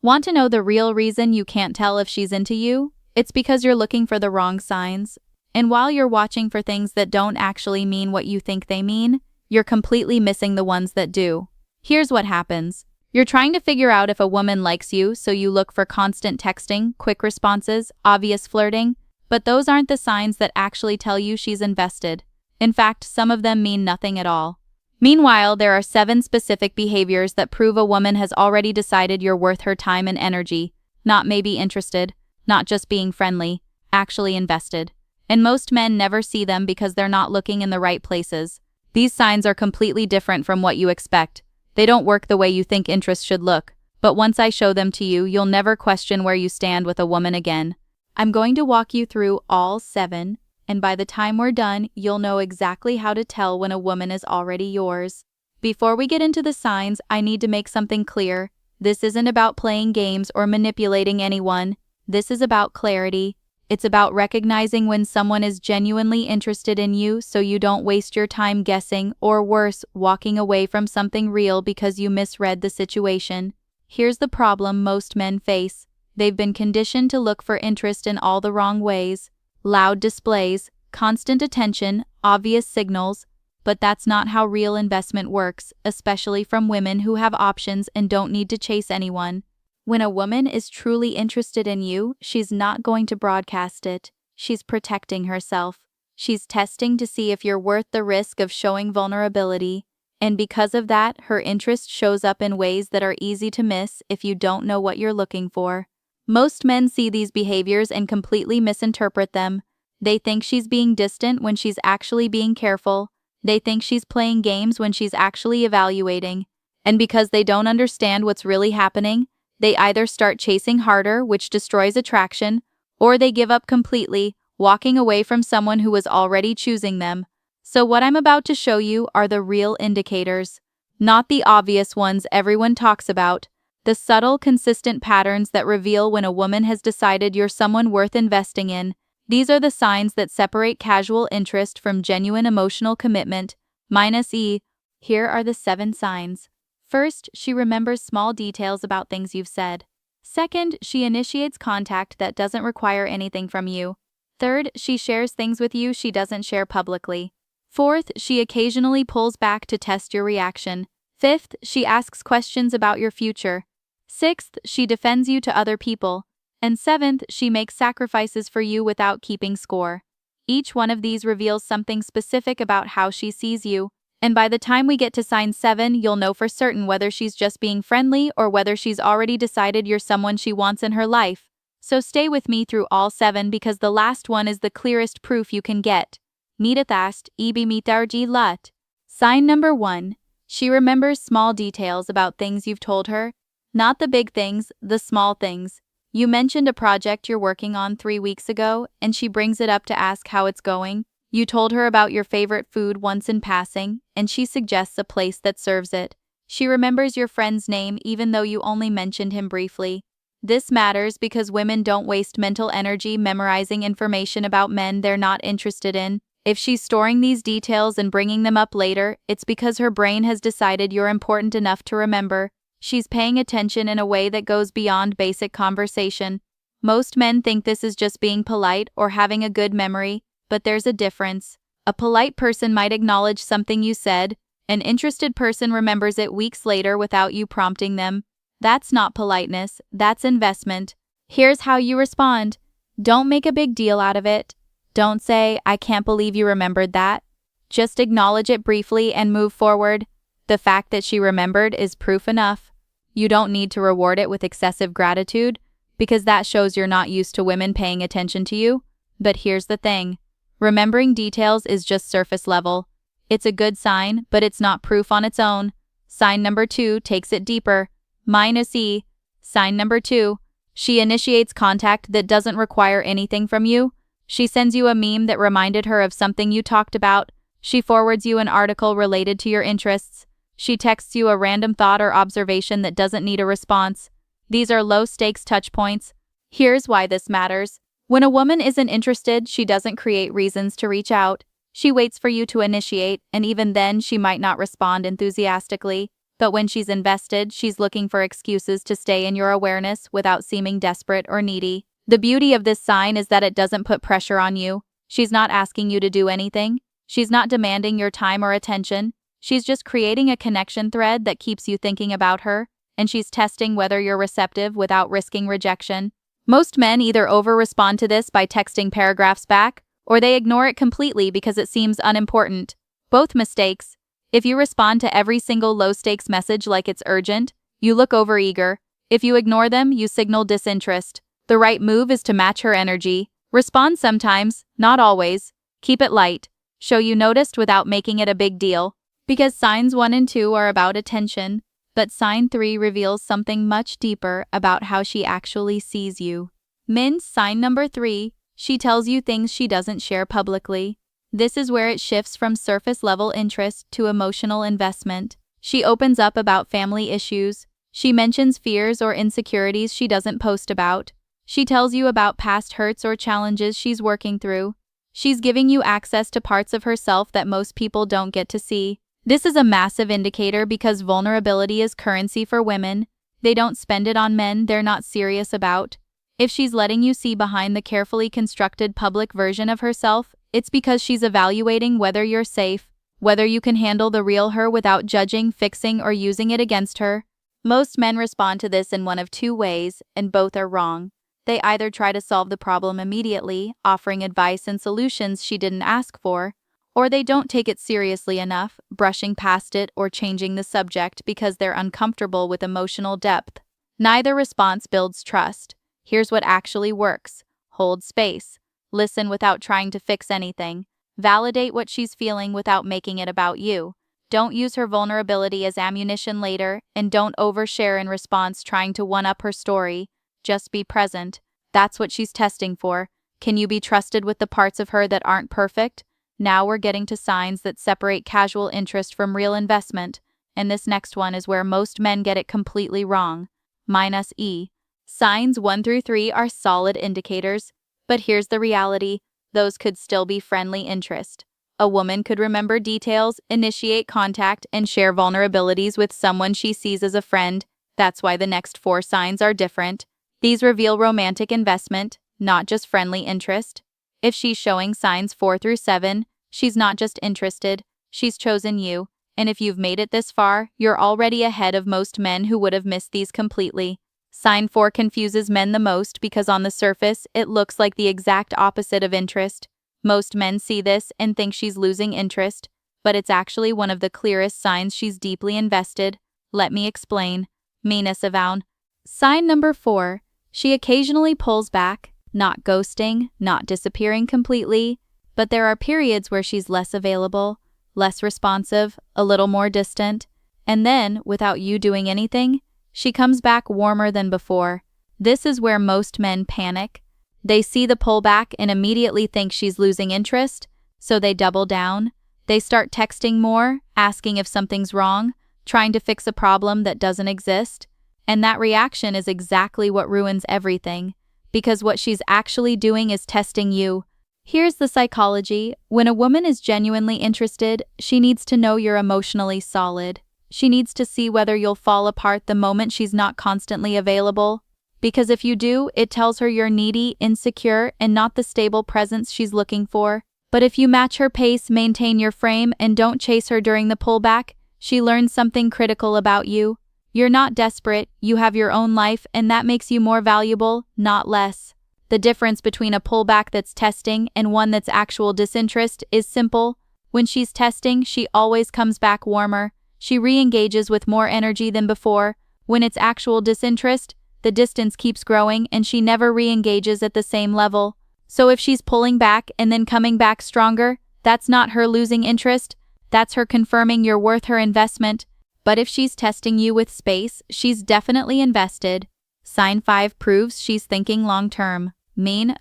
Want to know the real reason you can't tell if she's into you? It's because you're looking for the wrong signs. And while you're watching for things that don't actually mean what you think they mean, you're completely missing the ones that do. Here's what happens. You're trying to figure out if a woman likes you, so you look for constant texting, quick responses, obvious flirting, but those aren't the signs that actually tell you she's invested. In fact, some of them mean nothing at all. Meanwhile, there are 7 specific behaviors that prove a woman has already decided you're worth her time and energy, not maybe interested, not just being friendly, actually invested. And most men never see them because they're not looking in the right places. These signs are completely different from what you expect. They don't work the way you think interest should look, but once I show them to you, you'll never question where you stand with a woman again. I'm going to walk you through all 7, and by the time we're done, you'll know exactly how to tell when a woman is already yours. Before we get into the signs, I need to make something clear. This isn't about playing games or manipulating anyone. This is about clarity. It's about recognizing when someone is genuinely interested in you so you don't waste your time guessing, or worse, walking away from something real because you misread the situation. Here's the problem most men face. They've been conditioned to look for interest in all the wrong ways. Loud displays, constant attention, obvious signals, but that's not how real investment works, especially from women who have options and don't need to chase anyone. When a woman is truly interested in you, she's not going to broadcast it. She's protecting herself. She's testing to see if you're worth the risk of showing vulnerability. And because of that, her interest shows up in ways that are easy to miss if you don't know what you're looking for. Most men see these behaviors and completely misinterpret them. They think she's being distant when she's actually being careful. They think she's playing games when she's actually evaluating. And because they don't understand what's really happening, they either start chasing harder, which destroys attraction, or they give up completely, walking away from someone who was already choosing them. So what I'm about to show you are the real indicators, not the obvious ones everyone talks about, the subtle, consistent patterns that reveal when a woman has decided you're someone worth investing in. These are the signs that separate casual interest from genuine emotional commitment. -E. Here are the 7 signs. First, she remembers small details about things you've said. Second, she initiates contact that doesn't require anything from you. Third, she shares things with you she doesn't share publicly. Fourth, she occasionally pulls back to test your reaction. Fifth, she asks questions about your future. Sixth, she defends you to other people. And seventh, she makes sacrifices for you without keeping score. Each one of these reveals something specific about how she sees you. And by the time we get to sign 7, you'll know for certain whether she's just being friendly or whether she's already decided you're someone she wants in her life. So stay with me through all 7 because the last one is the clearest proof you can get. Nitathast, ibimitarji lut. Sign number 1. She remembers small details about things you've told her. Not the big things, the small things. You mentioned a project you're working on 3 weeks ago, and she brings it up to ask how it's going. You told her about your favorite food once in passing, and she suggests a place that serves it. She remembers your friend's name even though you only mentioned him briefly. This matters because women don't waste mental energy memorizing information about men they're not interested in. If she's storing these details and bringing them up later, it's because her brain has decided you're important enough to remember. She's paying attention in a way that goes beyond basic conversation. Most men think this is just being polite or having a good memory, but there's a difference. A polite person might acknowledge something you said. An interested person remembers it weeks later without you prompting them. That's not politeness, that's investment. Here's how you respond. Don't make a big deal out of it. Don't say, "I can't believe you remembered that." Just acknowledge it briefly and move forward. The fact that she remembered is proof enough. You don't need to reward it with excessive gratitude, because that shows you're not used to women paying attention to you. But here's the thing. Remembering details is just surface level. It's a good sign, but it's not proof on its own. Sign number 2 takes it deeper. -E. Sign number 2. She initiates contact that doesn't require anything from you. She sends you a meme that reminded her of something you talked about. She forwards you an article related to your interests. She texts you a random thought or observation that doesn't need a response. These are low-stakes touch points. Here's why this matters. When a woman isn't interested, she doesn't create reasons to reach out. She waits for you to initiate, and even then she might not respond enthusiastically. But when she's invested, she's looking for excuses to stay in your awareness without seeming desperate or needy. The beauty of this sign is that it doesn't put pressure on you. She's not asking you to do anything. She's not demanding your time or attention. She's just creating a connection thread that keeps you thinking about her, and she's testing whether you're receptive without risking rejection. Most men either over-respond to this by texting paragraphs back, or they ignore it completely because it seems unimportant. Both mistakes. If you respond to every single low-stakes message like it's urgent, you look overeager. If you ignore them, you signal disinterest. The right move is to match her energy. Respond sometimes, not always. Keep it light. Show you noticed without making it a big deal. Because signs 1 and 2 are about attention, but sign 3 reveals something much deeper about how she actually sees you. Min's sign number 3, she tells you things she doesn't share publicly. This is where it shifts from surface-level interest to emotional investment. She opens up about family issues. She mentions fears or insecurities she doesn't post about. She tells you about past hurts or challenges she's working through. She's giving you access to parts of herself that most people don't get to see. This is a massive indicator because vulnerability is currency for women. They don't spend it on men they're not serious about. If she's letting you see behind the carefully constructed public version of herself, it's because she's evaluating whether you're safe, whether you can handle the real her without judging, fixing, or using it against her. Most men respond to this in one of 2 ways, and both are wrong. They either try to solve the problem immediately, offering advice and solutions she didn't ask for, or they don't take it seriously enough, brushing past it or changing the subject because they're uncomfortable with emotional depth. Neither response builds trust. Here's what actually works. Hold space. Listen without trying to fix anything. Validate what she's feeling without making it about you. Don't use her vulnerability as ammunition later, and don't overshare in response trying to one-up her story. Just be present. That's what she's testing for. Can you be trusted with the parts of her that aren't perfect? Now we're getting to signs that separate casual interest from real investment, and this next one is where most men get it completely wrong. -E. Signs 1 through 3 are solid indicators, but here's the reality. Those could still be friendly interest. A woman could remember details, initiate contact, and share vulnerabilities with someone she sees as a friend. That's why the next 4 signs are different. These reveal romantic investment, not just friendly interest. If she's showing signs 4 through 7, she's not just interested, she's chosen you, and if you've made it this far, you're already ahead of most men who would have missed these completely. Sign 4 confuses men the most because on the surface, it looks like the exact opposite of interest. Most men see this and think she's losing interest, but it's actually one of the clearest signs she's deeply invested. Let me explain. Minnesavon. Sign number 4. She occasionally pulls back, not ghosting, not disappearing completely, but there are periods where she's less available, less responsive, a little more distant, and then, without you doing anything, she comes back warmer than before. This is where most men panic. They see the pullback and immediately think she's losing interest, so they double down. They start texting more, asking if something's wrong, trying to fix a problem that doesn't exist, and that reaction is exactly what ruins everything, because what she's actually doing is testing you. Here's the psychology. When a woman is genuinely interested, she needs to know you're emotionally solid. She needs to see whether you'll fall apart the moment she's not constantly available. Because if you do, it tells her you're needy, insecure, and not the stable presence she's looking for. But if you match her pace, maintain your frame, and don't chase her during the pullback, she learns something critical about you. You're not desperate, you have your own life, and that makes you more valuable, not less. The difference between a pullback that's testing and one that's actual disinterest is simple. When she's testing, she always comes back warmer. She re-engages with more energy than before. When it's actual disinterest, the distance keeps growing and she never re-engages at the same level. So if she's pulling back and then coming back stronger, that's not her losing interest. That's her confirming you're worth her investment. But if she's testing you with space, she's definitely invested. Sign 5 proves she's thinking long-term.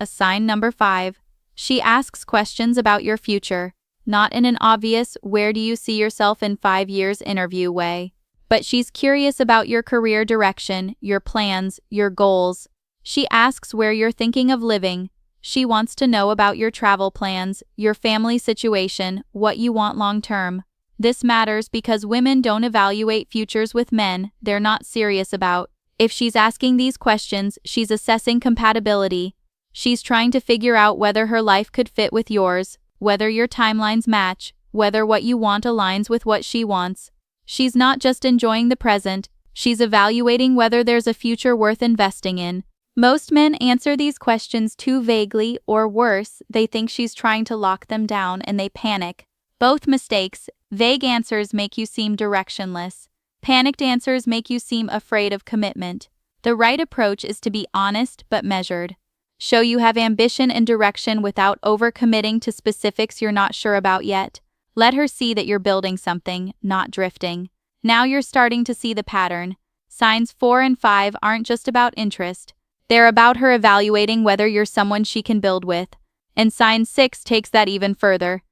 A sign number 5. She asks questions about your future, not in an obvious, where do you see yourself in 5 years interview way. But she's curious about your career direction, your plans, your goals. She asks where you're thinking of living. She wants to know about your travel plans, your family situation, what you want long-term. This matters because women don't evaluate futures with men they're not serious about. If she's asking these questions, she's assessing compatibility. She's trying to figure out whether her life could fit with yours, whether your timelines match, whether what you want aligns with what she wants. She's not just enjoying the present, she's evaluating whether there's a future worth investing in. Most men answer these questions too vaguely, or worse, they think she's trying to lock them down and they panic. Both mistakes. Vague answers make you seem directionless. Panicked answers make you seem afraid of commitment. The right approach is to be honest but measured. Show you have ambition and direction without overcommitting to specifics you're not sure about yet. Let her see that you're building something, not drifting. Now you're starting to see the pattern. Signs 4 and 5 aren't just about interest. They're about her evaluating whether you're someone she can build with. And sign 6 takes that even further.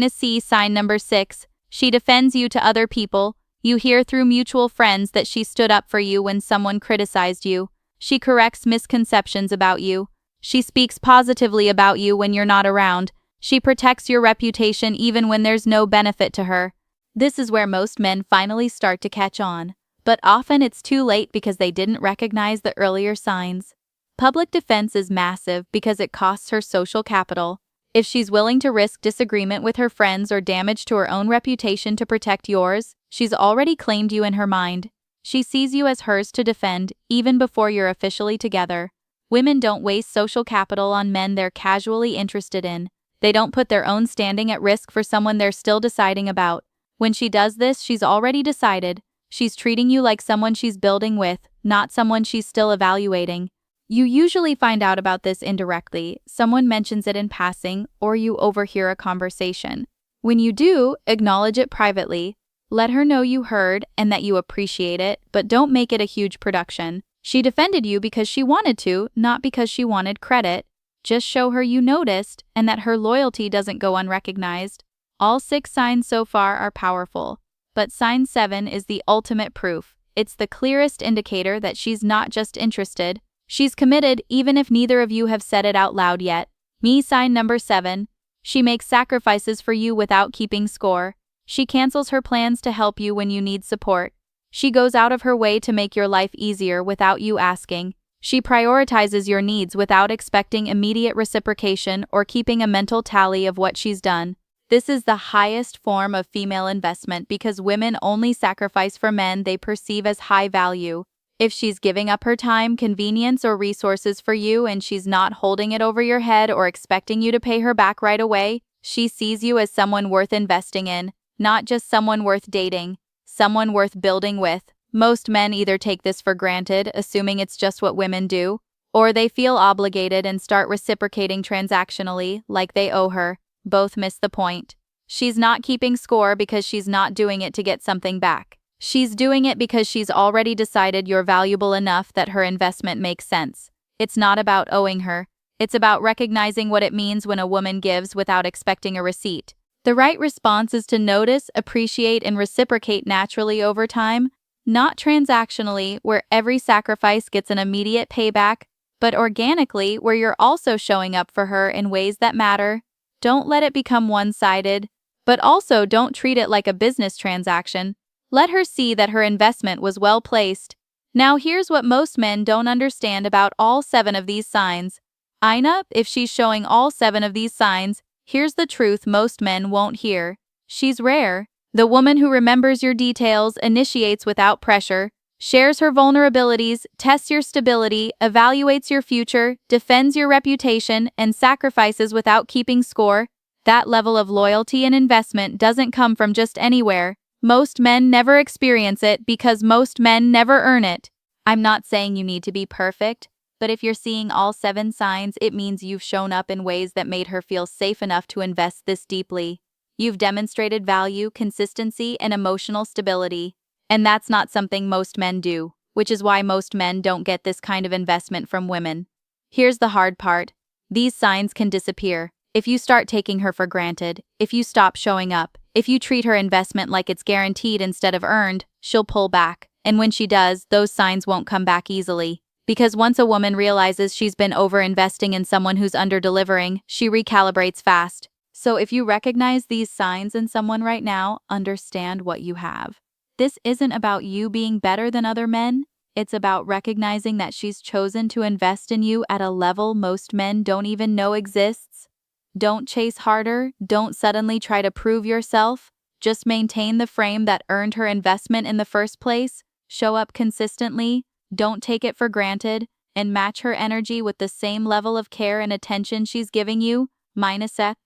C, sign number 6. She defends you to other people. You hear through mutual friends that she stood up for you when someone criticized you. She corrects misconceptions about you. She speaks positively about you when you're not around. She protects your reputation even when there's no benefit to her. This is where most men finally start to catch on. But often it's too late because they didn't recognize the earlier signs. Public defense is massive because it costs her social capital. If she's willing to risk disagreement with her friends or damage to her own reputation to protect yours, she's already claimed you in her mind. She sees you as hers to defend, even before you're officially together. Women don't waste social capital on men they're casually interested in. They don't put their own standing at risk for someone they're still deciding about. When she does this, she's already decided. She's treating you like someone she's building with, not someone she's still evaluating. You usually find out about this indirectly. Someone mentions it in passing, or you overhear a conversation. When you do, acknowledge it privately. Let her know you heard and that you appreciate it, but don't make it a huge production. She defended you because she wanted to, not because she wanted credit. Just show her you noticed and that her loyalty doesn't go unrecognized. All 6 signs so far are powerful, but sign 7 is the ultimate proof. It's the clearest indicator that she's not just interested. She's committed even if neither of you have said it out loud yet. Sign number 7. She makes sacrifices for you without keeping score. She cancels her plans to help you when you need support. She goes out of her way to make your life easier without you asking. She prioritizes your needs without expecting immediate reciprocation or keeping a mental tally of what she's done. This is the highest form of female investment because women only sacrifice for men they perceive as high value. If she's giving up her time, convenience, or resources for you and she's not holding it over your head or expecting you to pay her back right away, she sees you as someone worth investing in, not just someone worth dating, someone worth building with. Most men either take this for granted, assuming it's just what women do, or they feel obligated and start reciprocating transactionally, like they owe her. Both miss the point. She's not keeping score because she's not doing it to get something back. She's doing it because she's already decided you're valuable enough that her investment makes sense. It's not about owing her. It's about recognizing what it means when a woman gives without expecting a receipt. The right response is to notice, appreciate, and reciprocate naturally over time, not transactionally, where every sacrifice gets an immediate payback, but organically, where you're also showing up for her in ways that matter. Don't let it become one-sided, but also don't treat it like a business transaction. Let her see that her investment was well placed. Now here's what most men don't understand about all 7 of these signs. Ina, if she's showing all 7 of these signs, here's the truth most men won't hear. She's rare. The woman who remembers your details, initiates without pressure, shares her vulnerabilities, tests your stability, evaluates your future, defends your reputation, and sacrifices without keeping score. That level of loyalty and investment doesn't come from just anywhere. Most men never experience it because most men never earn it. I'm not saying you need to be perfect, but if you're seeing all 7 signs, it means you've shown up in ways that made her feel safe enough to invest this deeply. You've demonstrated value, consistency, and emotional stability. And that's not something most men do, which is why most men don't get this kind of investment from women. Here's the hard part. These signs can disappear. If you start taking her for granted, if you stop showing up, if you treat her investment like it's guaranteed instead of earned, she'll pull back. And when she does, those signs won't come back easily. Because once a woman realizes she's been over-investing in someone who's under-delivering, she recalibrates fast. So if you recognize these signs in someone right now, understand what you have. This isn't about you being better than other men. It's about recognizing that she's chosen to invest in you at a level most men don't even know exists. Don't chase harder. Don't suddenly try to prove yourself. Just maintain the frame that earned her investment in the first place. Show up consistently. Don't take it for granted. And match her energy with the same level of care and attention she's giving you, minus Seth.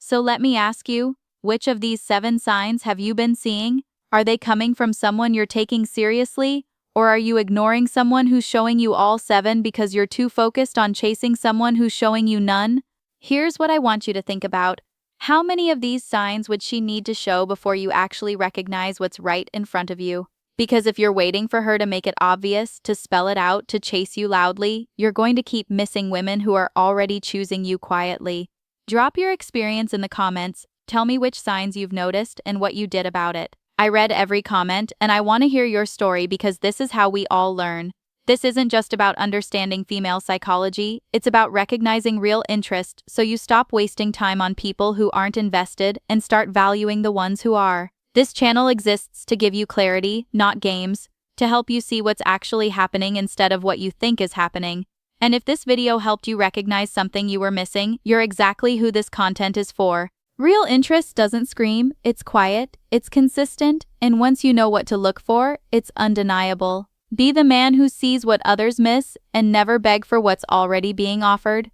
So let me ask you, which of these 7 signs have you been seeing? Are they coming from someone you're taking seriously? Or are you ignoring someone who's showing you all 7 because you're too focused on chasing someone who's showing you none? Here's what I want you to think about. How many of these signs would she need to show before you actually recognize what's right in front of you? Because if you're waiting for her to make it obvious, to spell it out, to chase you loudly, you're going to keep missing women who are already choosing you quietly. Drop your experience in the comments. Tell me which signs you've noticed and what you did about it. I read every comment, and I want to hear your story because this is how we all learn. This isn't just about understanding female psychology, it's about recognizing real interest so you stop wasting time on people who aren't invested and start valuing the ones who are. This channel exists to give you clarity, not games, to help you see what's actually happening instead of what you think is happening. And if this video helped you recognize something you were missing, you're exactly who this content is for. Real interest doesn't scream, it's quiet, it's consistent, and once you know what to look for, it's undeniable. Be the man who sees what others miss and never beg for what's already being offered.